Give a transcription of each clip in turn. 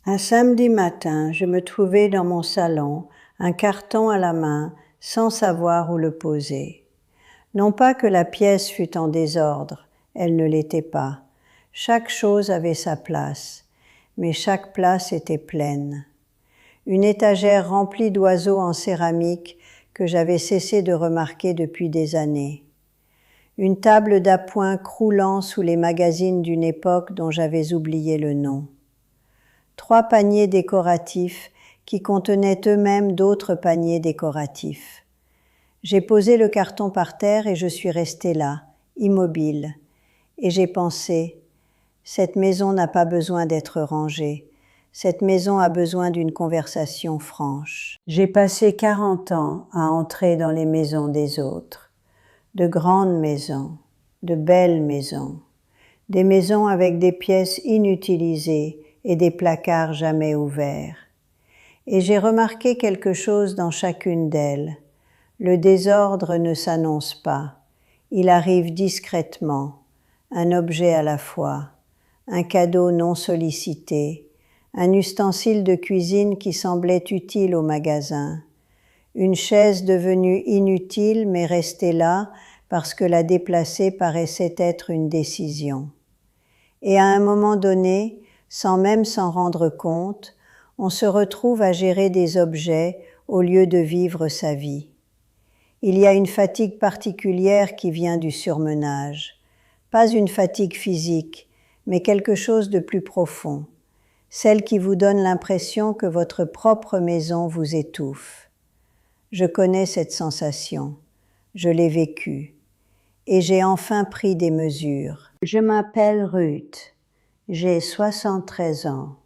Un samedi matin, je me trouvais dans mon salon, un carton à la main, sans savoir où le poser. Non pas que la pièce fût en désordre, elle ne l'était pas. Chaque chose avait sa place, mais chaque place était pleine. Une étagère remplie d'oiseaux en céramique que j'avais cessé de remarquer depuis des années. Une table d'appoint croulant sous les magazines d'une époque dont j'avais oublié le nom. 3 paniers décoratifs qui contenaient eux-mêmes d'autres paniers décoratifs. J'ai posé le carton par terre et je suis restée là, immobile. Et j'ai pensé, cette maison n'a pas besoin d'être rangée. Cette maison a besoin d'une conversation franche. J'ai passé 40 ans à entrer dans les maisons des autres. De grandes maisons, de belles maisons. Des maisons avec des pièces inutilisées et des placards jamais ouverts. Et j'ai remarqué quelque chose dans chacune d'elles. Le désordre ne s'annonce pas. Il arrive discrètement, un objet à la fois, un cadeau non sollicité, un ustensile de cuisine qui semblait utile au magasin, une chaise devenue inutile mais restée là parce que la déplacer paraissait être une décision. Et à un moment donné, sans même s'en rendre compte, on se retrouve à gérer des objets au lieu de vivre sa vie. Il y a une fatigue particulière qui vient du surmenage. Pas une fatigue physique, mais quelque chose de plus profond. Celle qui vous donne l'impression que votre propre maison vous étouffe. Je connais cette sensation. Je l'ai vécue. Et j'ai enfin pris des mesures. Je m'appelle Ruth. J'ai 73 ans.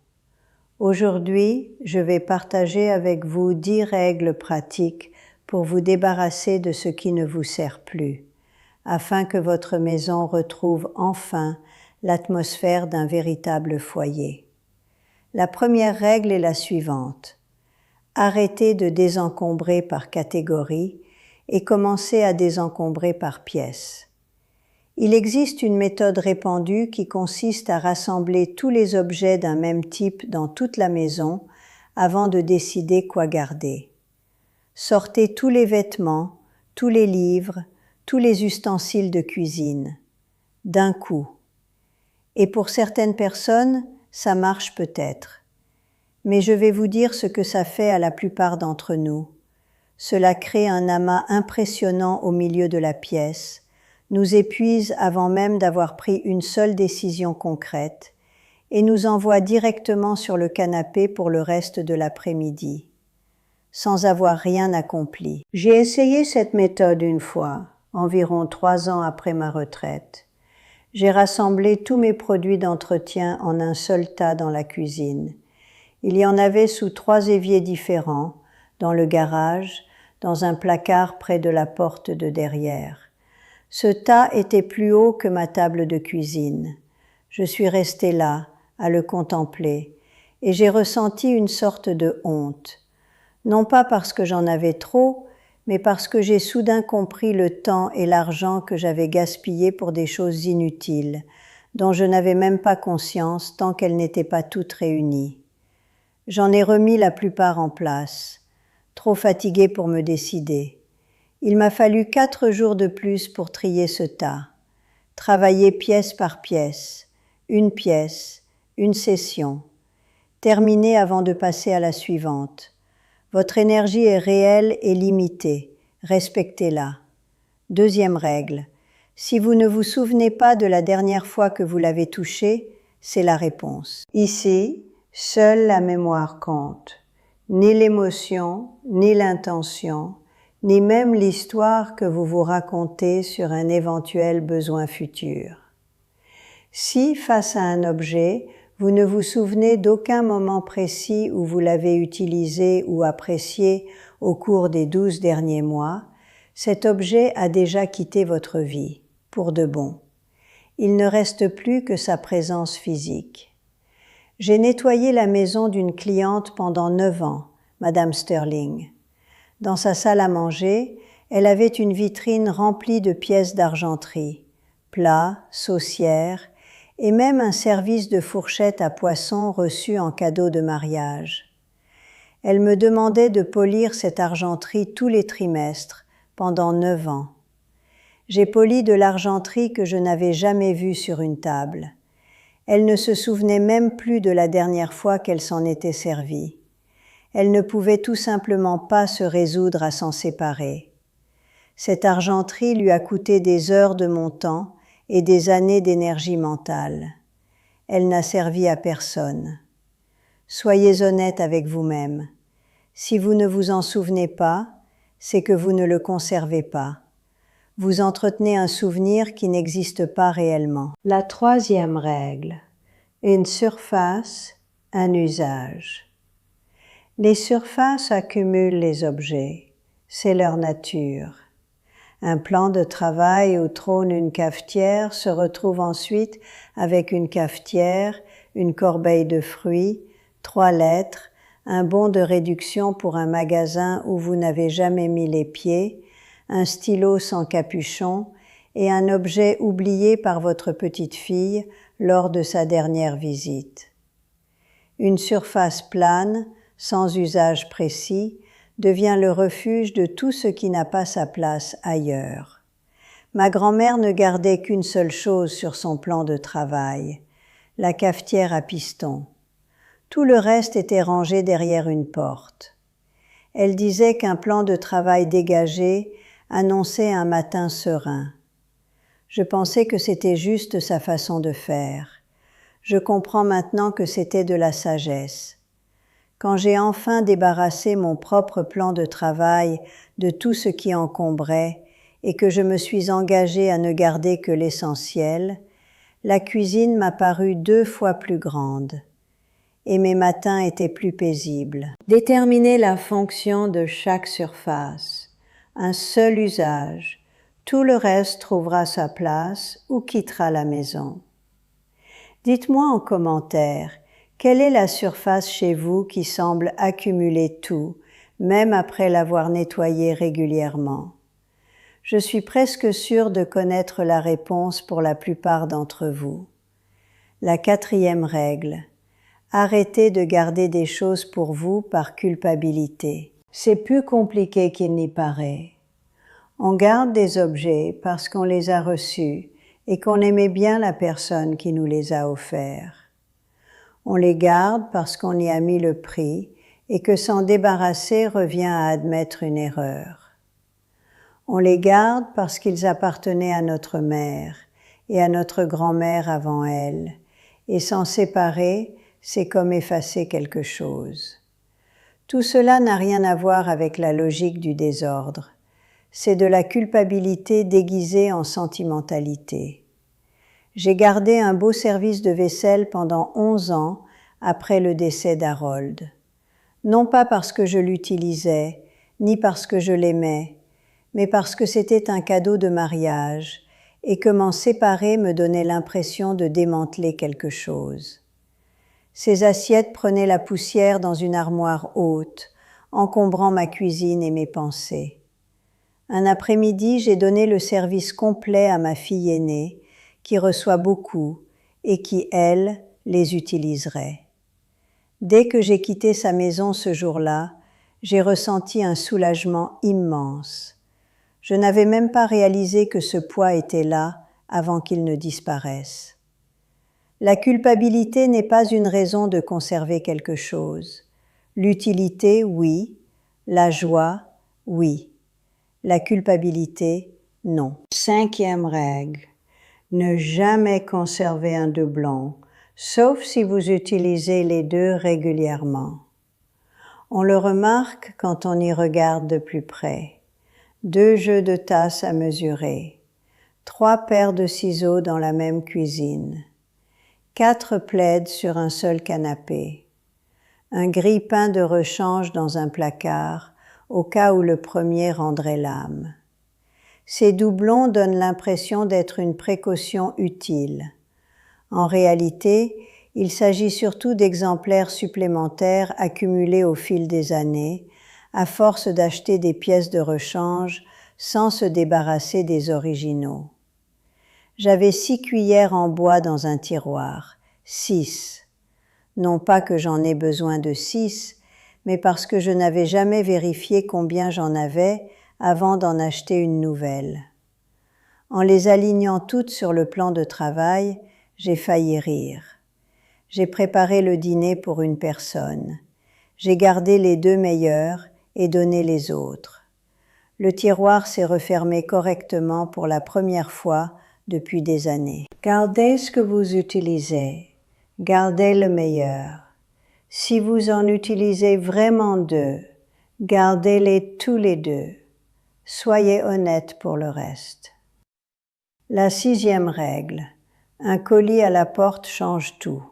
Aujourd'hui, je vais partager avec vous 10 règles pratiques pour vous débarrasser de ce qui ne vous sert plus, afin que votre maison retrouve enfin l'atmosphère d'un véritable foyer. La première règle est la suivante. Arrêtez de désencombrer par catégorie et commencez à désencombrer par pièce. Il existe une méthode répandue qui consiste à rassembler tous les objets d'un même type dans toute la maison avant de décider quoi garder. Sortez tous les vêtements, tous les livres, tous les ustensiles de cuisine, d'un coup. Et pour certaines personnes, ça marche peut-être. Mais je vais vous dire ce que ça fait à la plupart d'entre nous. Cela crée un amas impressionnant au milieu de la pièce, nous épuise avant même d'avoir pris une seule décision concrète et nous envoie directement sur le canapé pour le reste de l'après-midi, sans avoir rien accompli. J'ai essayé cette méthode une fois, environ 3 ans après ma retraite. J'ai rassemblé tous mes produits d'entretien en un seul tas dans la cuisine. Il y en avait sous 3 éviers différents, dans le garage, dans un placard près de la porte de derrière. Ce tas était plus haut que ma table de cuisine. Je suis restée là, à le contempler, et j'ai ressenti une sorte de honte. Non pas parce que j'en avais trop, mais parce que j'ai soudain compris le temps et l'argent que j'avais gaspillés pour des choses inutiles, dont je n'avais même pas conscience tant qu'elles n'étaient pas toutes réunies. J'en ai remis la plupart en place, trop fatiguée pour me décider. Il m'a fallu 4 jours de plus pour trier ce tas, travailler pièce par pièce, une session, terminer avant de passer à la suivante. Votre énergie est réelle et limitée, respectez-la. Deuxième règle, si vous ne vous souvenez pas de la dernière fois que vous l'avez touché, c'est la réponse. Ici, seule la mémoire compte, ni l'émotion, ni l'intention, ni même l'histoire que vous vous racontez sur un éventuel besoin futur. Si, face à un objet, vous ne vous souvenez d'aucun moment précis où vous l'avez utilisé ou apprécié au cours des 12 derniers mois, cet objet a déjà quitté votre vie, pour de bon. Il ne reste plus que sa présence physique. J'ai nettoyé la maison d'une cliente pendant 9 ans, Madame Sterling. Dans sa salle à manger, elle avait une vitrine remplie de pièces d'argenterie, plats, saucières, et même un service de fourchette à poisson reçu en cadeau de mariage. Elle me demandait de polir cette argenterie tous les trimestres, pendant 9 ans. J'ai poli de l'argenterie que je n'avais jamais vue sur une table. Elle ne se souvenait même plus de la dernière fois qu'elle s'en était servie. Elle ne pouvait tout simplement pas se résoudre à s'en séparer. Cette argenterie lui a coûté des heures de mon temps et des années d'énergie mentale. Elle n'a servi à personne. Soyez honnête avec vous-même. Si vous ne vous en souvenez pas, c'est que vous ne le conservez pas. Vous entretenez un souvenir qui n'existe pas réellement. La 3e règle. Une surface, un usage. Les surfaces accumulent les objets. C'est leur nature. Un plan de travail où trône une cafetière se retrouve ensuite avec une cafetière, une corbeille de fruits, 3 lettres, un bon de réduction pour un magasin où vous n'avez jamais mis les pieds, un stylo sans capuchon et un objet oublié par votre petite fille lors de sa dernière visite. Une surface plane, sans usage précis, devient le refuge de tout ce qui n'a pas sa place ailleurs. Ma grand-mère ne gardait qu'une seule chose sur son plan de travail, la cafetière à piston. Tout le reste était rangé derrière une porte. Elle disait qu'un plan de travail dégagé annonçait un matin serein. Je pensais que c'était juste sa façon de faire. Je comprends maintenant que c'était de la sagesse. Quand j'ai enfin débarrassé mon propre plan de travail de tout ce qui encombrait et que je me suis engagée à ne garder que l'essentiel, la cuisine m'a paru 2 fois plus grande et mes matins étaient plus paisibles. Déterminez la fonction de chaque surface, un seul usage, tout le reste trouvera sa place ou quittera la maison. Dites-moi en commentaire, quelle est la surface chez vous qui semble accumuler tout, même après l'avoir nettoyée régulièrement? Je suis presque sûre de connaître la réponse pour la plupart d'entre vous. La 4e règle. Arrêtez de garder des choses pour vous par culpabilité. C'est plus compliqué qu'il n'y paraît. On garde des objets parce qu'on les a reçus et qu'on aimait bien la personne qui nous les a offerts. On les garde parce qu'on y a mis le prix et que s'en débarrasser revient à admettre une erreur. On les garde parce qu'ils appartenaient à notre mère et à notre grand-mère avant elle, et s'en séparer, c'est comme effacer quelque chose. Tout cela n'a rien à voir avec la logique du désordre. C'est de la culpabilité déguisée en sentimentalité. J'ai gardé un beau service de vaisselle pendant 11 ans après le décès d'Harold. Non pas parce que je l'utilisais, ni parce que je l'aimais, mais parce que c'était un cadeau de mariage et que m'en séparer me donnait l'impression de démanteler quelque chose. Ces assiettes prenaient la poussière dans une armoire haute, encombrant ma cuisine et mes pensées. Un après-midi, j'ai donné le service complet à ma fille aînée, qui reçoit beaucoup et qui, elle, les utiliserait. Dès que j'ai quitté sa maison ce jour-là, j'ai ressenti un soulagement immense. Je n'avais même pas réalisé que ce poids était là avant qu'il ne disparaisse. La culpabilité n'est pas une raison de conserver quelque chose. L'utilité, oui. La joie, oui. La culpabilité, non. 5e règle. Ne jamais conserver un doublon, sauf si vous utilisez les deux régulièrement. On le remarque quand on y regarde de plus près. 2 jeux de tasses à mesurer, 3 paires de ciseaux dans la même cuisine, 4 plaids sur un seul canapé, un grille-pain de rechange dans un placard, au cas où le premier rendrait l'âme. Ces doublons donnent l'impression d'être une précaution utile. En réalité, il s'agit surtout d'exemplaires supplémentaires accumulés au fil des années, à force d'acheter des pièces de rechange sans se débarrasser des originaux. J'avais 6 cuillères en bois dans un tiroir. 6. Non pas que j'en ai besoin de 6, mais parce que je n'avais jamais vérifié combien j'en avais avant d'en acheter une nouvelle. En les alignant toutes sur le plan de travail, j'ai failli rire. J'ai préparé le dîner pour une personne. J'ai gardé les 2 meilleures et donné les autres. Le tiroir s'est refermé correctement pour la première fois depuis des années. Gardez ce que vous utilisez. Gardez le meilleur. Si vous en utilisez vraiment 2, gardez-les tous les 2. Soyez honnête pour le reste. La 6e règle. Un colis à la porte change tout.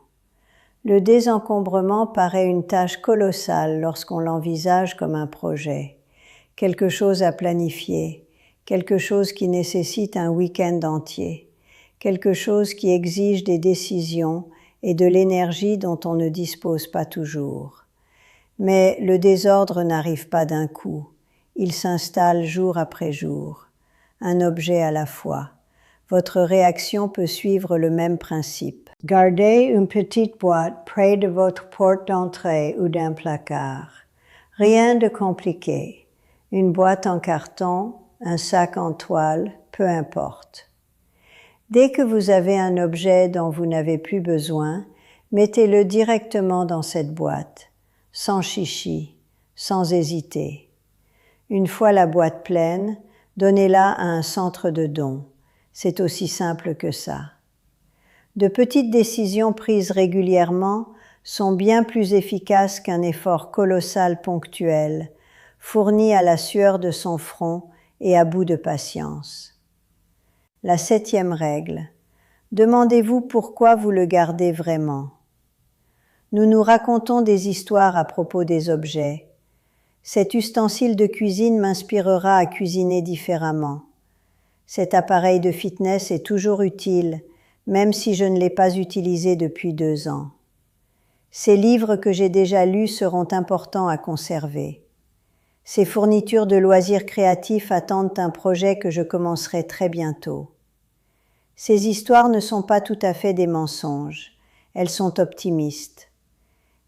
Le désencombrement paraît une tâche colossale lorsqu'on l'envisage comme un projet, quelque chose à planifier, quelque chose qui nécessite un week-end entier, quelque chose qui exige des décisions et de l'énergie dont on ne dispose pas toujours. Mais le désordre n'arrive pas d'un coup, il s'installe jour après jour, un objet à la fois. Votre réaction peut suivre le même principe. Gardez une petite boîte près de votre porte d'entrée ou d'un placard. Rien de compliqué. Une boîte en carton, un sac en toile, peu importe. Dès que vous avez un objet dont vous n'avez plus besoin, mettez-le directement dans cette boîte, sans chichi, sans hésiter. Une fois la boîte pleine, donnez-la à un centre de dons. C'est aussi simple que ça. De petites décisions prises régulièrement sont bien plus efficaces qu'un effort colossal ponctuel, fourni à la sueur de son front et à bout de patience. La 7e règle. Demandez-vous pourquoi vous le gardez vraiment. Nous nous racontons des histoires à propos des objets. Cet ustensile de cuisine m'inspirera à cuisiner différemment. Cet appareil de fitness est toujours utile, même si je ne l'ai pas utilisé depuis 2 ans. Ces livres que j'ai déjà lus seront importants à conserver. Ces fournitures de loisirs créatifs attendent un projet que je commencerai très bientôt. Ces histoires ne sont pas tout à fait des mensonges, elles sont optimistes.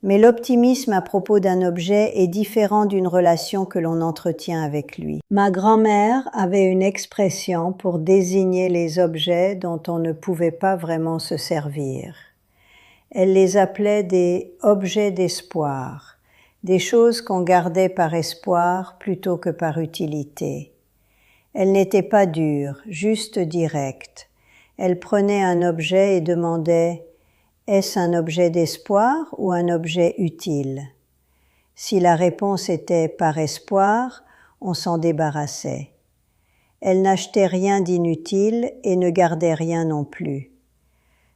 Mais l'optimisme à propos d'un objet est différent d'une relation que l'on entretient avec lui. Ma grand-mère avait une expression pour désigner les objets dont on ne pouvait pas vraiment se servir. Elle les appelait des objets d'espoir, des choses qu'on gardait par espoir plutôt que par utilité. Elle n'était pas dure, juste directe. Elle prenait un objet et demandait « Est-ce un objet d'espoir ou un objet utile ?» Si la réponse était « par espoir », on s'en débarrassait. Elle n'achetait rien d'inutile et ne gardait rien non plus.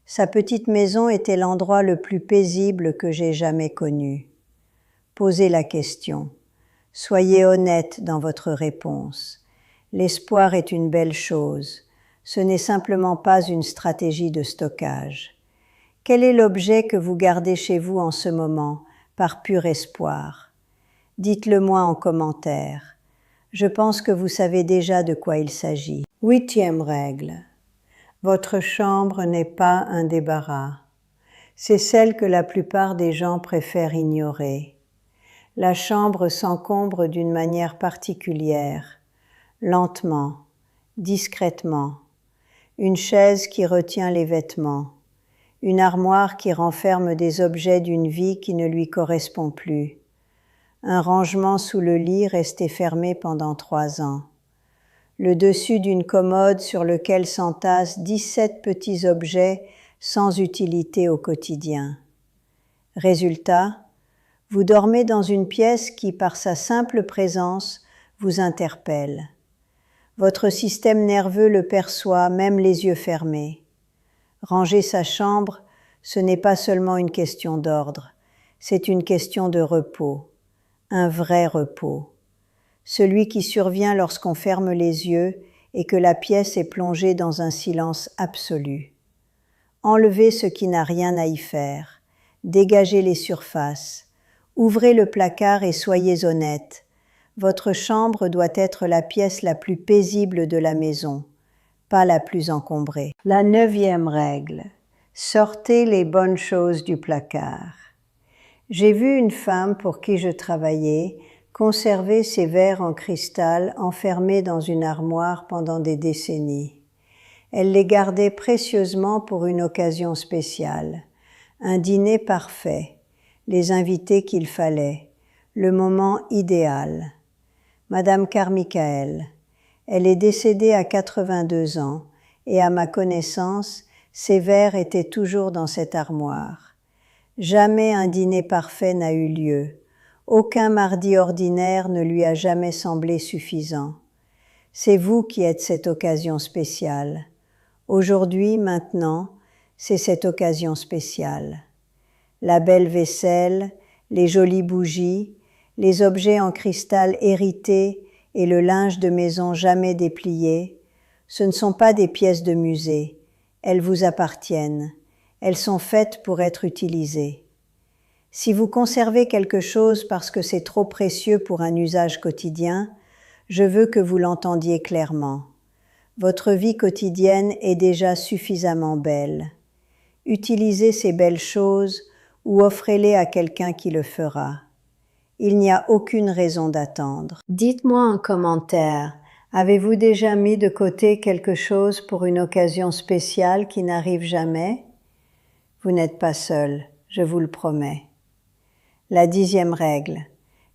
Sa petite maison était l'endroit le plus paisible que j'ai jamais connu. Posez la question. Soyez honnête dans votre réponse. L'espoir est une belle chose. Ce n'est simplement pas une stratégie de stockage. Quel est l'objet que vous gardez chez vous en ce moment, par pur espoir? Dites-le moi en commentaire. Je pense que vous savez déjà de quoi il s'agit. 8e règle. Votre chambre n'est pas un débarras. C'est celle que la plupart des gens préfèrent ignorer. La chambre s'encombre d'une manière particulière, lentement, discrètement. Une chaise qui retient les vêtements. Une armoire qui renferme des objets d'une vie qui ne lui correspond plus. Un rangement sous le lit resté fermé pendant 3 ans. Le dessus d'une commode sur lequel s'entassent 17 petits objets sans utilité au quotidien. Résultat, vous dormez dans une pièce qui, par sa simple présence, vous interpelle. Votre système nerveux le perçoit, même les yeux fermés. Ranger sa chambre, ce n'est pas seulement une question d'ordre, c'est une question de repos, un vrai repos. Celui qui survient lorsqu'on ferme les yeux et que la pièce est plongée dans un silence absolu. Enlevez ce qui n'a rien à y faire, dégagez les surfaces, ouvrez le placard et soyez honnête. Votre chambre doit être la pièce la plus paisible de la maison, pas la plus encombrée. La 9e règle. Sortez les bonnes choses du placard. J'ai vu une femme pour qui je travaillais conserver ses verres en cristal enfermés dans une armoire pendant des décennies. Elle les gardait précieusement pour une occasion spéciale, un dîner parfait, les invités qu'il fallait, le moment idéal. Madame Carmichael, elle est décédée à 82 ans et à ma connaissance, ses verres étaient toujours dans cette armoire. Jamais un dîner parfait n'a eu lieu. Aucun mardi ordinaire ne lui a jamais semblé suffisant. C'est vous qui êtes cette occasion spéciale. Aujourd'hui, maintenant, c'est cette occasion spéciale. La belle vaisselle, les jolies bougies, les objets en cristal hérités et le linge de maison jamais déplié, ce ne sont pas des pièces de musée, elles vous appartiennent, elles sont faites pour être utilisées. Si vous conservez quelque chose parce que c'est trop précieux pour un usage quotidien, je veux que vous l'entendiez clairement. Votre vie quotidienne est déjà suffisamment belle. Utilisez ces belles choses ou offrez-les à quelqu'un qui le fera. Il n'y a aucune raison d'attendre. Dites-moi en commentaire, avez-vous déjà mis de côté quelque chose pour une occasion spéciale qui n'arrive jamais? Vous n'êtes pas seul, je vous le promets. La 10e règle.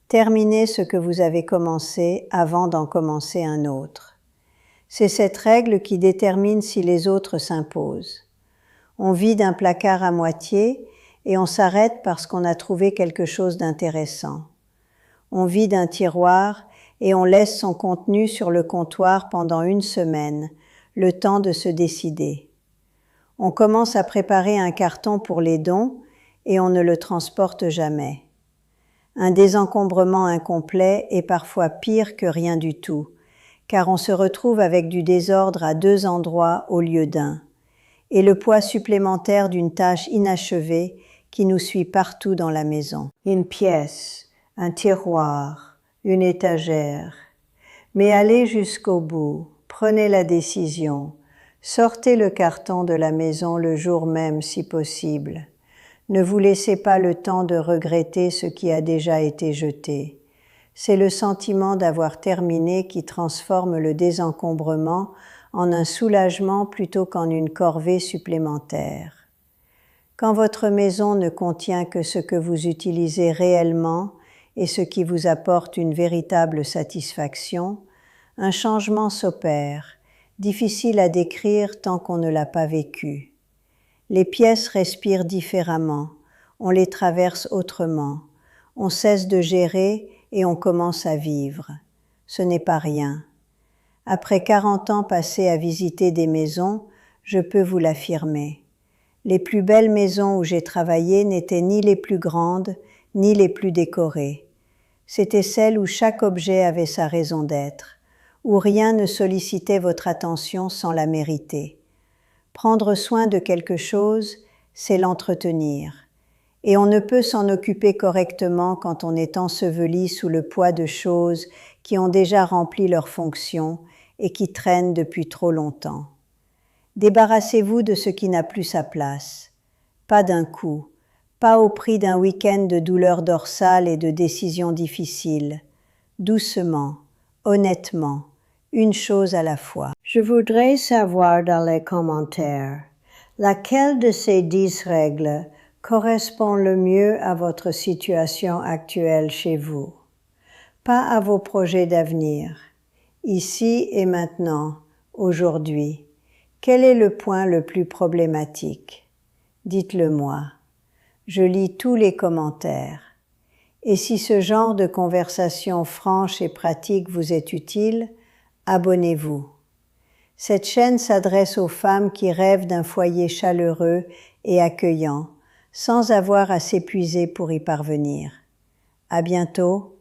Terminez ce que vous avez commencé avant d'en commencer un autre. C'est cette règle qui détermine si les autres s'imposent. On vide un placard à moitié et on s'arrête parce qu'on a trouvé quelque chose d'intéressant. On vide un tiroir et on laisse son contenu sur le comptoir pendant 1 semaine, le temps de se décider. On commence à préparer un carton pour les dons et on ne le transporte jamais. Un désencombrement incomplet est parfois pire que rien du tout, car on se retrouve avec du désordre à 2 endroits au lieu d'un, et le poids supplémentaire d'une tâche inachevée qui nous suit partout dans la maison. Une pièce, un tiroir, une étagère. Mais allez jusqu'au bout, prenez la décision, sortez le carton de la maison le jour même si possible. Ne vous laissez pas le temps de regretter ce qui a déjà été jeté. C'est le sentiment d'avoir terminé qui transforme le désencombrement en un soulagement plutôt qu'en une corvée supplémentaire. Quand votre maison ne contient que ce que vous utilisez réellement et ce qui vous apporte une véritable satisfaction, un changement s'opère, difficile à décrire tant qu'on ne l'a pas vécu. Les pièces respirent différemment, on les traverse autrement, on cesse de gérer et on commence à vivre. Ce n'est pas rien. Après 40 ans passés à visiter des maisons, je peux vous l'affirmer. Les plus belles maisons où j'ai travaillé n'étaient ni les plus grandes, ni les plus décorées. C'étaient celles où chaque objet avait sa raison d'être, où rien ne sollicitait votre attention sans la mériter. Prendre soin de quelque chose, c'est l'entretenir. Et on ne peut s'en occuper correctement quand on est enseveli sous le poids de choses qui ont déjà rempli leur fonction et qui traînent depuis trop longtemps. Débarrassez-vous de ce qui n'a plus sa place. Pas d'un coup, pas au prix d'un week-end de douleurs dorsales et de décisions difficiles. Doucement, honnêtement, une chose à la fois. Je voudrais savoir dans les commentaires, laquelle de ces 10 règles correspond le mieux à votre situation actuelle chez vous, pas à vos projets d'avenir, ici et maintenant, aujourd'hui. Quel est le point le plus problématique? Dites-le moi. Je lis tous les commentaires. Et si ce genre de conversation franche et pratique vous est utile, abonnez-vous. Cette chaîne s'adresse aux femmes qui rêvent d'un foyer chaleureux et accueillant, sans avoir à s'épuiser pour y parvenir. À bientôt.